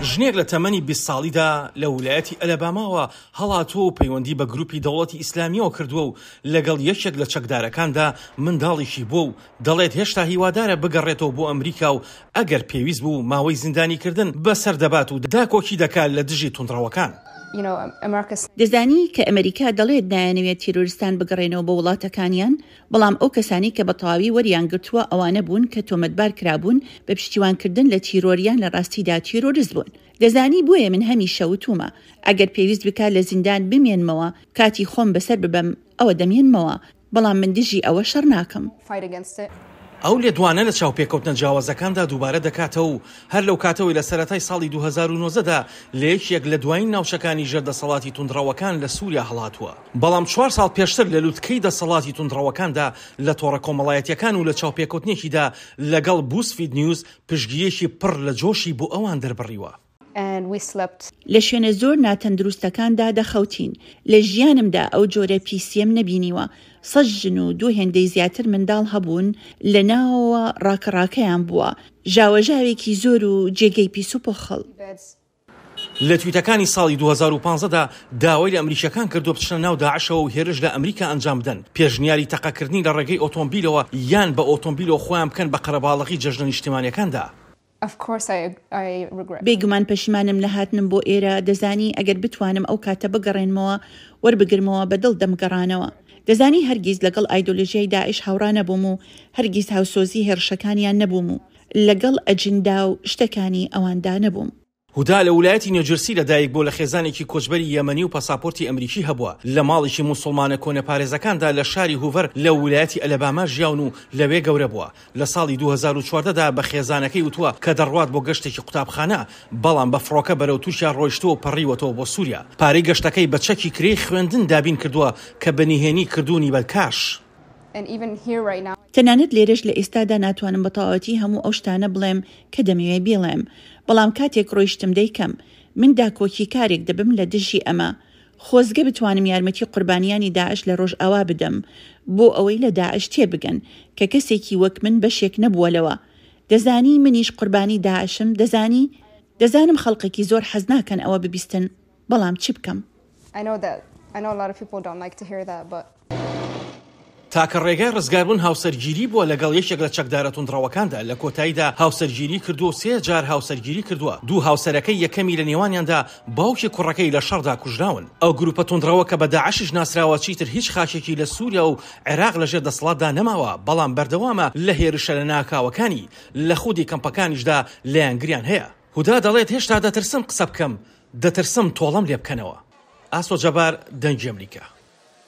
ژنێک لە تەمەنی 20 ساڵیدا لە ویلایەتی ئەلەباماوە هەڵاتوە و پەیوەندی بە گروپی دەوڵەتی ئیسلامیەوە کردووە و لەگەڵ یەکێک لە چەکدارەکاندا منداڵێکی بووە و دەڵێت هێشتا هیوادارە بگەڕێتەوە بۆ ئەمریکا و ئەگەر پێویست بوو ماوەی زیندانیکردن بەسەر دەبات و داکۆکی دەکات لە دژی توندڕەوەکان. دەزانی کە ئەمریکا دەڵێت نایانەوێت تیرۆریستان بگەڕێنەوە بە وڵاتەکانیان، بەڵام ئەو کەسانی کە بە تەواوی وەریان گرتووە ئەوانە بوون کە تۆمەتبار کرابوون بە پشتیوانکردن لە تیرۆریان لە ڕاستیدا تیرۆریست بوون. دەزانی بۆیە من هەمیشە وتومە ئەگەر پێویست بکات لە زیندان بمێنمەوە کاتی خۆم بەسەر ببەم ئەوە دەمێنمەوە، بەڵام من دژی ئەوە شەڕ ناکەم. ئەو لێدوانە لە چاوپێکەوتنە جیاوازەکاندا دووبارە دەکاتەوە و هەر لەو کاتەوەی لە سەرەتای ساڵی 2019دا لە یەکێک لە دوایین ناوچەکانی ژێردەسەڵاتی توندڕەوەکان لە سووریا هەڵاتووە. بەڵام 4 ساڵ پێشتر لە لووتکەی دەسەڵاتی توندڕەوەکاندا لە تۆڕە کۆمەڵایەتیەکان و لە چاوپێکەوتنێکیدا لەگەڵ بوسفید نیوز پشتگیریەکی پڕ لە جۆشی بۆ ئەوان دەربڕیوە. لە شوێنە زۆر ناتەندروستەکاندا دەخەوتین. لە ژیانمدا ئەو جۆرە پیسیم نەبینیوە. 100 ژن و 2 هێندەی زیاتر منداڵ هەبوون لە ناوەوە ڕاکەڕاکەیان بووە، ژاوەژاوێکی زۆر و جێگەی پیس و پۆخەڵ. لە تویتەکانی ساڵی 2015دا داوای لە ئەمریکیەکان کردو بچنە ناو داعشەوە و هێرش لە ئەمریکا ئەنجام بدەن، پێشنیاری تەقەکردنی لە ڕێگەی ئۆتۆمبیلەوە یان بە ئۆتۆمبیلەوە خۆیان بکەن بە قەرەباڵغی جەژنە نیشتیمانیەکاندا. بێگومان پەشیمانم لە هاتنم بۆ ئێرە. دەزانی ئەگەر بتوانم ئەو کاتە بگەڕێنمەوە وەربگرمەوە بەدڵ دەمگەڕانەوە. دەزانی هەرگیز لەگەڵ ئایدۆلۆژیای داعش هاوڕا نەبووم و هەرگیز هاوسۆزی هێرشەکانیان نەبووم و لەگەڵ ئەجندا و شتەکانی ئەواندا نەبووم. هودا لە ویلایەتی نیوجرسی لەدایک بۆ لە خێزانێکی کۆچبەری یەمەنی و پاساپۆرتی ئەمریکی هەبووە. لە ماڵێکی موسڵمانە کۆنەپارێزەکاندا لە شاری هوڤەر لە ویلایەتی ئەلەباما ژیاون و لەوێ گەورە بووە. لە ساڵی 2014دا بە خێزانەکەی وتووە کە دەڕوات بۆ گەشتێکی قوتابخانە، بەڵام بە فڕۆکە بەرەو تووشیا ڕۆیشتووە و پەڕیوەتەوە بۆ سووریا. پارەی گەشتەکەی بە چەکی کرێی خوێندن دابین کردووە کە بەنیهێنی کردوونی بەرکاش. تەنانەت لێرەش لە ئێستادا ناتوانم بە تەواوەتی هەموو ئەو شتانە بڵێم کە دەمەوێت بڵێم، بەڵام کاتێک ڕۆیشتم دەیکەم من داکۆکی کارێک دەبم لە دژی ئەمە. خۆزگە بتوانم یارمەتی قوربانیانی داعش لە ڕۆژ ئەوا بدەم بۆ ئەوەی لە داعش تێبگەن کە کەسێکی وەک من بەشێک نەبووەلەوە. دەزانی منیش قوربانی داعشم، دەزانم خەڵقێکی زۆر حەز ناکەن ئەوە ببیستن، بەڵام چی بکەم؟ تاکە ڕێگای ڕزگاربوون هاوسەرگیری بووە لەگەڵ یەکێک لە چەکدارە توندڕەوەکاندا. لە کۆتاییدا هاوسەرگیری کردو و 3 جار هاوسەرگیری کردووە. 2 هاوسەرەکەی یەکەمی لە نێوانیاندا باوکی کوڕەکەی لە شەڕدا کوژراون. ئەو گروپە توندڕەوە کە بە داعشش ناسراوە چیتر هیچ خاچێکی لە سووریا و عێراق لەژێر دەسەڵاتدا نەماوە، بەڵام بەردەوامە لە هێرشە لە ناکاوەکانی لە خودی کەمپەکانیشدا لایەنگریان هەیە. هودا دەڵێت هێشتا دەترسم قسە بکەم، دەترسم تۆڵەم لێ بکەنەوە. ئاسۆ جەبار، دەنگی ئەمریکا.